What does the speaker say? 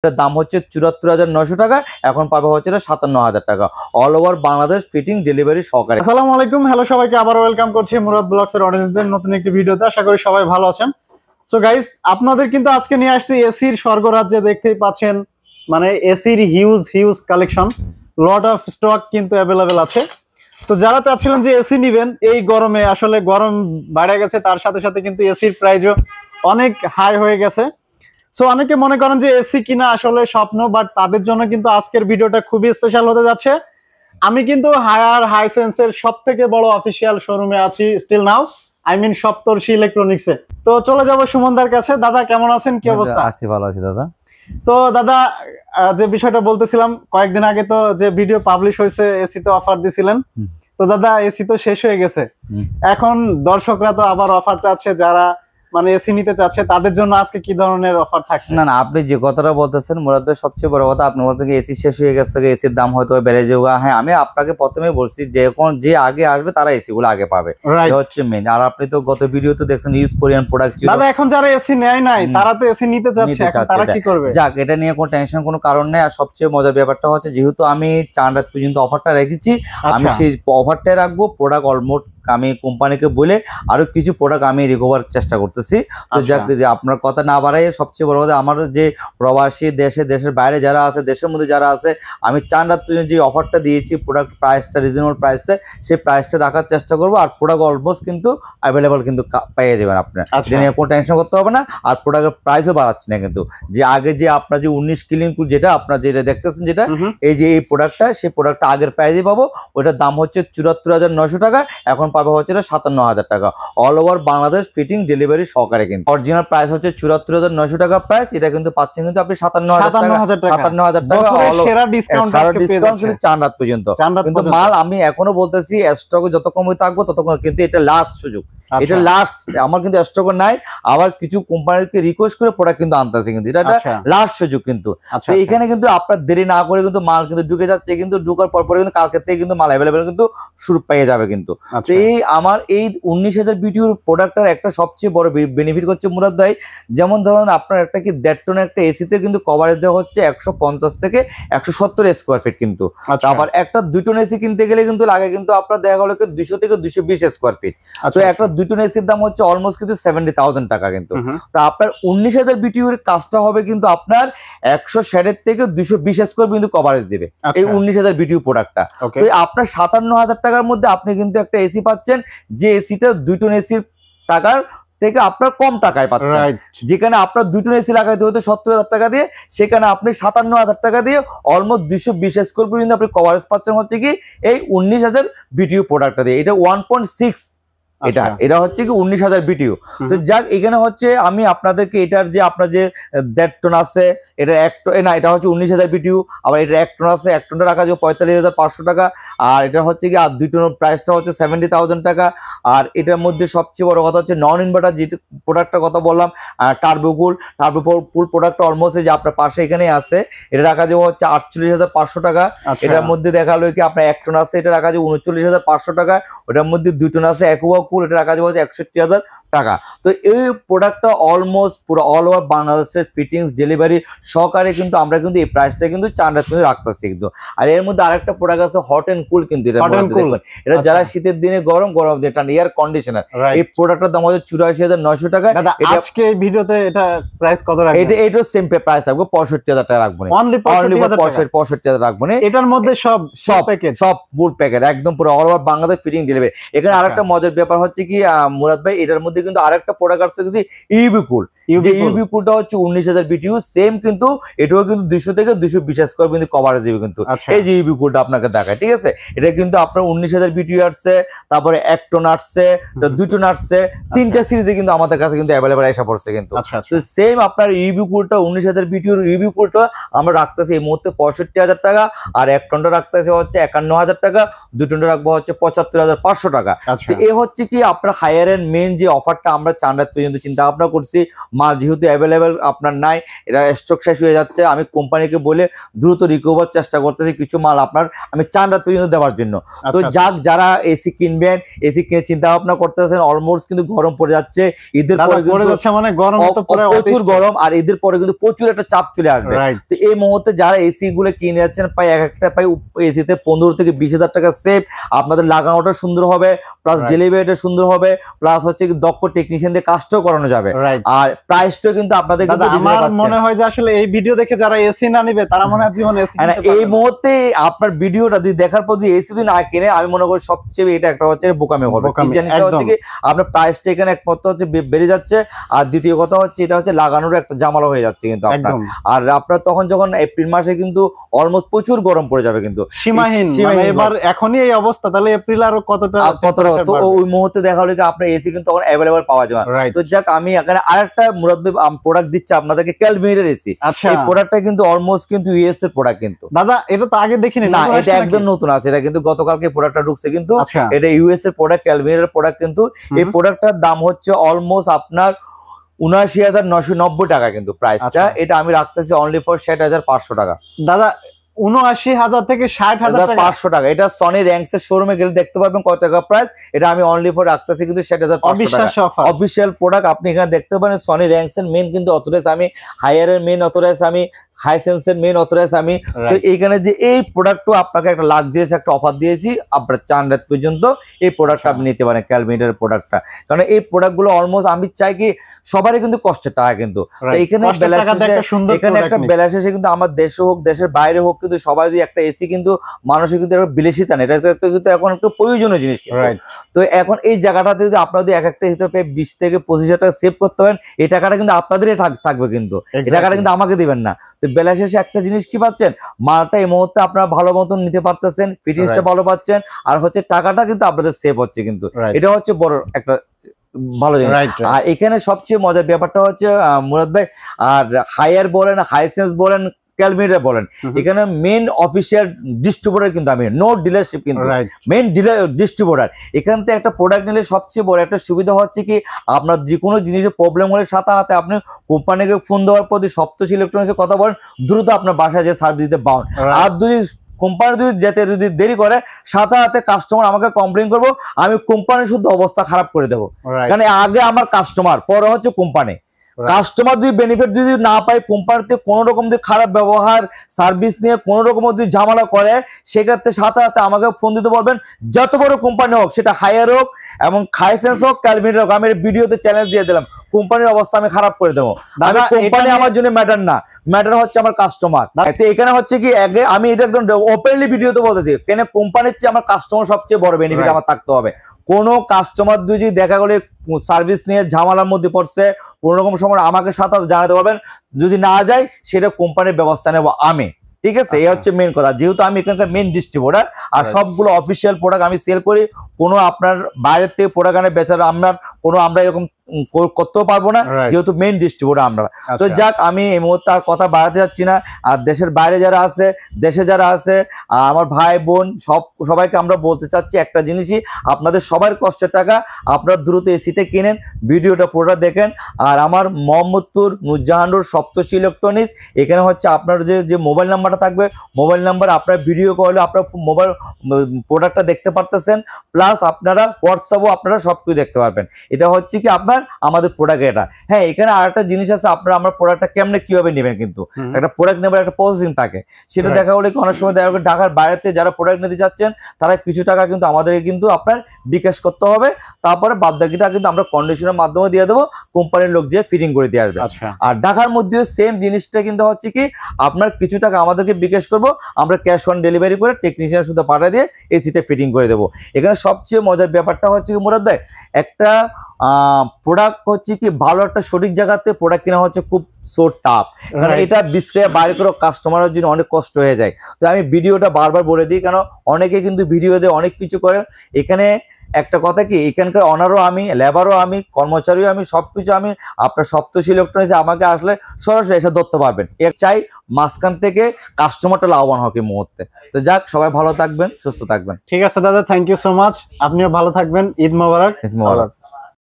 এটার দাম হচ্ছে ৭৪,৯০০ টাকা, এখন পাবে হচ্ছে ৫৭,০০০ টাকা, all over Bangladesh fitting delivery সহকারে। আসসালামু আলাইকুম, হ্যালো সবাইকে আবার ওয়েলকাম করছি মুরাদ ব্লগসের অডিয়েন্সদের নতুন একটি ভিডিওতে। আশা করি সবাই ভালো আছেন। সো গাইস, আপনাদের কিন্তু আজকে নিয়ে আসছি এসির স্বর্গরাজ্যে। দেখতেই পাচ্ছেন মানে এসির huge collection, lot of stock কিন্তু অ্যাভেলেবেল আছে। তো যারা চাচ্ছিলেন যে এসি নিবেন এই গরমে, আসলে গরম বেড়ে গেছে, তার সাথে সাথে কিন্তু এসির প্রাইসও অনেক হাই হয়ে গেছে। সো অনেকে মনে করেন যে এসি কিনা আসলে স্বপ্ন, বাট তাদের জন্য কিন্তু আজকের ভিডিওটা খুবই স্পেশাল হতে যাচ্ছে। আমি কিন্তু হাইসেন্সের সব থেকে বড় অফিসিয়াল শোরুমে আছি স্টিল নাও, আই মিন সপ্তর্ষি ইলেকট্রনিক্সে। তো চলে যাব সুমনদার কাছে। দাদা কেমন আছেন, কি অবস্থা? আছি, ভালো আছি দাদা। তো দাদা, যে বিষয়টা বলতেছিলাম, কয়েকদিন আগে তো যে ভিডিও পাবলিশ হয়েছে এসি তো অফার দিছিলেন। তো দাদা এসি তো শেষ হয়ে গেছে, এখন দর্শকরা তো আবার অফার চাচ্ছে, যারা মানে এসি নিতে চাচ্ছে তাদের জন্য আজকে কি ধরনের অফার থাকছে? না, আপনি যে কথাটা বলতেছেন মুরাদ ভাই, সবচেয়ে বড় কথা আপনি বলতে এসি শেষ হয়ে গেছে, এসির দাম হয়তো বেড়ে যাবে। হ্যাঁ, আমি আপনাকে প্রথমে বলছি যে এখন যে আগে আসবে তারা এসি গুলো আগে পাবে, এটা হচ্ছে মেইন। আর আপনি তো গত ভিডিওতে দেখছেন ইউজ কোরিয়ান প্রোডাক্ট ছিল। দাদা এখন যারা এসি নেয় নাই তারা তো এসি নিতে চাচ্ছে, এখন তারা কি করবে? যাক, এটা নিয়ে কোনো টেনশন কোনো কারণ নেই। আর সবচেয়ে মজার ব্যাপারটা হচ্ছে, যেহেতু আমি 4 রাত পর্যন্ত অফারটা রেখেছি, আমি সেই অফারটা রাখবো। প্রোডাক্ট অলমোস্ট আমি কোম্পানিকে বলে আরো কিছু প্রোডাক্ট আমি রিকভার চেষ্টা করতেছি। তো যাক, যে আপনার কথা না বাড়াই, সবচেয়ে বড় কথা আমার যে প্রবাসী দেশের বাইরে যারা আছে, দেশের মধ্যে যারা আছে, আমি 4 রাত পর্যন্ত যে অফারটা দিয়েছি, প্রোডাক্ট প্রাইসটা রিজনেবল প্রাইসটা, সেই প্রাইসটা রাখার চেষ্টা করবো। আর প্রোডাক্ট অলমোস্ট কিন্তু অ্যাভেলেবল কিন্তু পেয়ে যাবেন আপনার, এটা নিয়ে কোনো টেনশন করতে হবে না। আর প্রোডাক্টের প্রাইসও বাড়াচ্ছি না কিন্তু। যে আগে যে আপনার যে 19 কিলিং যেটা আপনার যেটা দেখতেছেন, যেটা এই যে এই প্রোডাক্টটা, সেই প্রোডাক্টটা আগের প্রাইসে পাবো। ওটার দাম হচ্ছে ৭৪,৯০০ টাকা, এখন পাবে হচ্ছে ৫৭,০০০ টাকা, all over Bangladesh fitting delivery সহকারে। কিন্তু অরিজিনাল প্রাইস হচ্ছে ৭৪,৯০০ টাকা প্রাইস, এটা কিন্তু পাচ্ছেন কিন্তু আপনি ৫৭,০০০ টাকা, ৫৭,০০০ টাকা সেরা ডিসকাউন্ট কিন্তু 4 রাত পর্যন্ত। কিন্তু মাল আমি এখনো বলতেছি, স্টকে যত কম থাকবো ততক্ষণ, কিন্তু এটা লাস্ট সুযোগ, এটা লাস্ট। আমার কিন্তু স্টকে নাই, আবার কিছু কোম্পানিকে রিকোয়েস্ট করে প্রোডাক্ট কিন্তু আনতেছে, কিন্তু এটা লাস্ট সুযোগ কিন্তু। তো এখানে কিন্তু আপনার দেরি না করে কিন্তু মাল কিন্তু ঢুকে যাচ্ছে, কিন্তু ঢুকার পর কিন্তু কালকে থেকে কিন্তু মাল অ্যাভেলেবেল কিন্তু শুরু পেয়ে যাবে কিন্তু। তো এই আমার এই 19,000 বিটিউর প্রোডাক্টটার একটা সবচেয়ে বড় বেনিফিট হচ্ছে মুরাদ ভাই, যেমন ধরুন আপনার একটা কি 1.5 টনের একটা এসিতে কিন্তু কভারেজ দেওয়া হচ্ছে 150 থেকে 170 স্কোয়ার ফিট কিন্তু। আবার একটা 2 টন এসি কিনতে গেলে কিন্তু লাগে কিন্তু আপনার দেখা গেল 200 থেকে 220 স্কোয়ার ফিট। তো একটা 2 টন এসির দাম হচ্ছে অলমোস্ট কিন্তু 70,000 টাকা কিন্তু। তো আপনার 19,000 বিটিউর কাজটা হবে কিন্তু আপনার 160 থেকে 220 স্কোয়ার কিন্তু কভারেজ দিবে এই 19,000 বিটিউ প্রোডাক্টটা। তো আপনার 57,000 টাকার মধ্যে আপনি কিন্তু একটা এসি পাচ্ছেন, যে এসিটা 2 টন এসির টাকার থেকে আপনার কম টাকায় পাচ্ছেন। যেখানে আপনার 2 টন এসি লাগাইতে হতো 70,000 টাকা দিয়ে, সেখানে আপনি 57,000 টাকা দিয়ে অলমোস্ট 220 স্কোয়ার পর্যন্ত আপনি কভারেজ পাচ্ছেন হচ্ছে কি এই 19,000 বিটিউ প্রোডাক্টটা দিয়ে। এটা 1.6, এটা হচ্ছে কি 19,000 বিটিউ। তো যাক, এখানে হচ্ছে আমি আপনাদেরকে এটার যে আপনার যে 1.5 টন আছে, এটা 1 টন না, এটা হচ্ছে 19,000 বিটিউ। আবার এটা 1 টন আছে, 1 টনটা রাখা যাবে 45,500 টাকা। আর এটা হচ্ছে কি আর 2 টনের প্রাইসটা হচ্ছে 70,000 টাকা। আর এটার মধ্যে সবচেয়ে বড় কথা হচ্ছে নন ইনভার্টার যে প্রোডাক্টটার কথা বললাম, টার্বোকুল প্রোডাক্টটা অলমোস্ট যে আপনার পাশে এখানে আছে, এটা রাখা যাবে হচ্ছে 48,500 টাকা। এটার মধ্যে দেখালো কি আপনার 1 টন আছে, এটা রাখা যাবে 39,500 টাকা। ওটার মধ্যে 2 টন আছে এটা রাখা যাবে 61,000 টাকা। তো এই প্রোডাক্টটা অলমোস্ট পুরো অল ওভার বাংলাদেশের ফিটিংস ডেলিভারি সহকারে কিন্তু আমরা কিন্তু এই প্রাইসটা কিন্তু 4 রাত পর্যন্ত রাখতেছি কিন্তু। আর এর মধ্যে আরেকটা প্রোডাক্ট আছে হট এন্ড কুল কিন্তু। এটা যারা শীতের দিনে গরম এয়ার কন্ডিশনার, এই প্রোডাক্টের দাম হচ্ছে 84,900 টাকা। আজকে এই ভিডিওতে এটা প্রাইস কত রাখবেন? এটা সেম প্রাইস থাকবে 65,000 টাকা রাখবো, অনলি 65,000 রাখবো। এটার মধ্যে সব ফুল প্যাকেজ একদম পুরো all over Bangladesh fitting delivery. এখানে আরেকটা মজার ব্যাপার হচ্ছে কি মুরাদ ভাই, এটার মধ্যে কিন্তু আরেকটা প্রোডাক্ট আছে কিন্তু ইউভি কুল। যে ইউভি কুলটা হচ্ছে 19,000 বিটিউ, সেম কিন্তু এটাও কিন্তু 200 থেকে 220 স্কোয়ার কিন্তু কভারেজ দিবে কিন্তু। এই যে ইউভি কুলটা আপনাকে দেখায়, ঠিক আছে, এটা কিন্তু আপনার 19,000 বিটিউ আসছে, তারপরে 1 টন আসছে, 2 টন আসছে, 3টা সিরিজে কিন্তু আমাদের কাছে কিন্তু অ্যাভেলেবল এসে পড়ছে কিন্তু। তো সেম আপনার ইউভি কুলটা 19,000 বিটিউর ইউভি কুলটা আমরা রাখতেছি এই মুহূর্তে 65,000 টাকা। আর 1 টনটা রাখতেছে হচ্ছে 51,000 টাকা, 2 টনটা রাখবো হচ্ছে 75,500 টাকা। তো এ হচ্ছে কি আপনার হায়ার এন্ড মেন যে অফার অফারটা আমরা 4 রাত পর্যন্ত চিন্তা ভাবনা করছি। মাল যেহেতু অ্যাভেলেবেল আপনার নাই, এটা স্টক শেষ হয়ে যাচ্ছে, আমি কোম্পানিকে বলে দ্রুত রিকভার চেষ্টা করতেছি কিছু মাল আপনার আমি 4 রাত পর্যন্ত দেওয়ার জন্য। তো যাক, যারা এসি কিনবেন, এসি কিনে চিন্তা ভাবনা করতেছেন, অলমোস্ট কিন্তু গরম পড়ে যাচ্ছে, ঈদের পরে প্রচুর গরম, আর ঈদের পরে কিন্তু প্রচুর একটা চাপ চলে আসবে। তো এই মুহূর্তে যারা এসি গুলো কিনে যাচ্ছেন, প্রায় এক একটা প্রায় এসিতে 15 থেকে 20,000 টাকা সেভ। আপনাদের লাগানোটা সুন্দর হবে, প্লাস ডেলিভারিটা সুন্দর হবে, প্লাস হচ্ছে দক্ষ টেকনিশিয়ান দিয়ে কাজটাও করানো যাবে, আর প্রাইসটাও কিন্তু আপনাদের মনে হয় যে আসলে এই ভিডিও দেখে যারা এসি না নিবে তারা মনে হয় জীবনে এসি কিনতে পারবে না। এই মুহূর্তে আপনার ভিডিওটা যদি দেখার পর যদি এসি যদি না কিনে, আমি মনে করি সবচেয়ে এটা একটা হচ্ছে বোকামি হবে। এই জিনিসটা হচ্ছে কি আপনার প্রাইসটা এখানে এক পথ হচ্ছে বেড়ে যাচ্ছে, আর দ্বিতীয় কথা হচ্ছে এটা হচ্ছে লাগানোর একটা জামালা হয়ে যাচ্ছে কিন্তু আপনার। আর আপনার তখন যখন এপ্রিল মাসে কিন্তু অলমোস্ট প্রচুর গরম পড়ে যাবে কিন্তু সীমাহীন। এবার এখনই এই অবস্থা, তাহলে এপ্রিল আরো কতটা তো ওই মুহূর্তে দেখা হলো কি আপনার এসি কিন্তু তখন অ্যাভেলেবল পাওয়া যাবে। তো যাক, আমি এখানে আরেকটা মুরাদ ভাই প্রোডাক্ট দিচ্ছি আপনাদেরকে, ক্যালভিনের এসি। এই প্রোডাক্টটা কিন্তু অলমোস্ট কিন্তু ইউএস এর প্রোডাক্ট কিন্তু। দাদা এটা তো আগে দেখিনি না, এটা একদম নতুন আছে, এটা কিন্তু গতকালকে প্রোডাক্টটা ঢুকছে কিন্তু। এটা ইউএস এর প্রোডাক্ট, ক্যালভিনের প্রোডাক্ট কিন্তু। এই প্রোডাক্টটার দাম হচ্ছে অলমোস্ট আপনার ৭৯,৯৯০ টাকা কিন্তু প্রাইসটা। এটা আমি রাখতেছি অনলি ফর ৬০,৫০০ টাকা। দাদা ৭৯,০০০ থেকে ৬০,৫০০ টাকা। এটা সনি র‍্যাঙ্কস এর শোরুমে গেলে দেখতে পারবেন কত টাকা প্রাইস। এটা আমি অনলি ফর রাখতেছি কিন্তু ৬০,৫০০ টাকা। অফিশিয়াল প্রোডাক্ট আপনি এখানে দেখতে পারেন। সনি র‍্যাঙ্কস এর মেন কিন্তু অথরাইজ আমি, হায়ারের মেন অথরাইজ আমি, হাইসেন্সের মেন অথরাইজ আমি। তো এইখানে যে এই প্রোডাক্টও আপনাকে একটা লাখ দিয়েছে, একটা অফার দিয়েছি, আপনার 4 রাত পর্যন্ত এই প্রোডাক্টটা আপনি নিতে পারেন, ক্যালভিনের প্রোডাক্টটা। কারণ এই প্রোডাক্টগুলো অলমোস্ট আমি চাই কি সবারই কিন্তু কষ্টের টাকা কিন্তু। এখানে এখানে একটা বেলার শেষে কিন্তু আমার দেশে হোক দেশের বাইরে হোক কিন্তু সবাই যদি একটা এসি কিন্তু মানুষের কিন্তু একটা বিলাসিতা না, এটা কিন্তু এখন একটু প্রয়োজনীয় জিনিস। তো এখন এই জায়গাটাতে যদি আপনারা যদি এক একটা হিসেবে 20 থেকে 25,000 টাকা সেভ করতে পারেন, এই টাকাটা কিন্তু আপনাদেরই থাকবে কিন্তু, এই টাকাটা কিন্তু আমাকে দিবেন না। তো বেলা শেষে একটা জিনিস কি পাচ্ছেন, মালটা এই মুহূর্তে আপনারা ভালো মতন নিতে পারতেছেন, ফিটিংসটা ভালো পাচ্ছেন, আর হচ্ছে টাকাটা কিন্তু আপনাদের সেভ হচ্ছে কিন্তু। এটা হচ্ছে বড় একটা ভালো জিনিস। আর এখানে সবচেয়ে মজার ব্যাপারটা হচ্ছে মুরাদ ভাই, আর হায়ার বলেন, হাইসেন্স বলেন, ক্যালভিনের বলেন, এখানে মেন অফিসিয়াল ডিস্ট্রিবিউটর কিন্তু আমি, নো ডিলারশিপ কিন্তু, মেন ডিস্ট্রিবিউটর। এখান থেকে একটা প্রোডাক্ট নিলে সবচেয়ে বড় একটা সুবিধা হচ্ছে কি আপনার যে কোনো জিনিসের প্রবলেম হলে সাথে সাথে আপনি কোম্পানিকে ফোন দেওয়ার পর সপ্তশী ইলেকট্রনিক্সের কথা বলেন, দ্রুত আপনার বাসায় যে সার্ভিস দিতে পারেন। আর যদি কোম্পানি যদি দেরি করে, সাথে সাথে কাস্টমার আমাকে কমপ্লেন করবো, আমি কোম্পানির শুধু অবস্থা খারাপ করে দেবো। কারণ আগে আমার কাস্টমার, পরে হচ্ছে কোম্পানি। কাস্টমার যদি বেনিফিট যদি না পায়, কোম্পানিতে কোনো রকম যদি খারাপ ব্যবহার, সার্ভিস নিয়ে কোনো রকম যদি ঝামেলা করে, সেক্ষেত্রে সাথে সাথে আমাকে ফোন দিতে বলবেন, যত বড় কোম্পানি হোক, সেটা হায়ার হোক এবং হাইসেন্স হোক, ক্যালভিনের হোক। আমি ভিডিওতে চ্যালেঞ্জ দিয়ে দিলাম, কোম্পানির অবস্থা আমি খারাপ করে দেবো। আমি কোম্পানি আমার জন্য ম্যাটার না, ম্যাটার হচ্ছে আমার কাস্টমার। তো এখানে হচ্ছে কি আমি এটা একদম ওপেনলি ভিডিওতে বলতেছি, কেন কোম্পানির চেয়ে আমার কাস্টমার সবচেয়ে বড় বেনিফিট আমার থাকতে হবে। কোনো কাস্টমার যদি দেখা গেলে সার্ভিস নিয়ে ঝামেলার মধ্যে পড়ছে, কোনো রকম সময় আমাকে সাথে জানাতে পারবেন, যদি না যায় সেটা কোম্পানির ব্যবস্থা নেব আমি। ঠিক আছে, এই হচ্ছে মেন কথা। যেহেতু আমি এখানকার মেন ডিস্ট্রিবিউটর, আর সবগুলো অফিসিয়াল প্রোডাক্ট আমি সেল করি, কোনো আপনার বাইরের থেকে প্রোডাক্ট আনে বেচারা আমরা এরকম করতেও পারবো না, যেহেতু মেইন ডিস্ট্রিবিউটর আমরা। তো যাক, আমি এই মুহূর্তে আর কথা বাড়াতে যাচ্ছি না। আর দেশের বাইরে যারা আছে, দেশে যারা আছে, আমার ভাই বোন সবাইকে আমরা বলতে চাচ্ছি একটা জিনিসই, আপনাদের সবার কষ্টের টাকা আপনারা দ্রুত এসিতে কিনেন, ভিডিওটা পুরোটা দেখেন। আর আমার মোহাম্মদপুর নুরজাহানুর সপ্তশী ইলেকট্রনিক্স, এখানে হচ্ছে আপনার যে মোবাইল নাম্বারটা থাকবে, মোবাইল নাম্বার আপনার ভিডিও কলে আপনার মোবাইল প্রোডাক্টটা দেখতে পারতেছেন, প্লাস আপনারা হোয়াটসঅ্যাপও আপনারা সবকিছু দেখতে পারবেন। এটা হচ্ছে কি আপনার আমাদের প্রোডাক্ট এটা। হ্যাঁ, এখানে আরেকটা জিনিস আছে, আপনারা আমার প্রোডাক্টটা কেমনে কিভাবে নেবেন, কিন্তু একটা প্রোডাক্ট নেবার একটা প্রসেসিং থাকে, সেটা দেখা হলে অনেক সময় দেখা গেল ঢাকার বাইরেতে যারা প্রোডাক্ট নিতে যাচ্ছেন, তারা কিছু টাকা কিন্তু আমাদেরকে কিন্তু আপনার বিকাশ করতে হবে, তারপরে বাদ বাকিটা কিন্তু আমরা কন্ডিশনের মাধ্যমে দিয়ে দেবো, কোম্পানির লোক যে ফিটিং করে দিয়ে আসবে। আর ঢাকার মধ্যেও সেম জিনিসটা কিন্তু হচ্ছে কি আপনার কিছু টাকা আমাদেরকে বিকাশ করবো, আমরা ক্যাশ অন ডেলিভারি করে টেকনিশিয়ান শুধু পাঠিয়ে দিয়ে এসিটা ফিটিং করে দেবো। এখানে সবচেয়ে মজার ব্যাপারটা হচ্ছে কি মুরাদ ভাই, একটা প্রোডাক্ট হচ্ছে কি ভালো একটা সঠিক জায়গাতে প্রোডাক্ট কেনা হচ্ছে খুব সো টাফ, কারণ এটা বিশ্বে বাইরে করে কাস্টমারের জন্য অনেক কষ্ট হয়ে যায়। তো আমি ভিডিওটা বারবার বলে দিই, কারণ অনেকে কিন্তু ভিডিও দিয়ে অনেক কিছু করে। এখানে একটা কথা কি, এখানকার অনারও আমি, লেবারও আমি, কর্মচারীও আমি, সবকিছু আমি। আপনার সপ্তশী ইলেকট্রনিক্সে আমাকে আসলে সরাসরি এসে ধরতে পারবেন। এর চাই মাঝখান থেকে কাস্টমারটা লাভবান হোক এই মুহূর্তে। তো যাক, সবাই ভালো থাকবেন, সুস্থ থাকবেন। ঠিক আছে দাদা, থ্যাংক ইউ সো মাচ। আপনিও ভালো থাকবেন। ঈদ মোবারক। ঈদ মোবারক।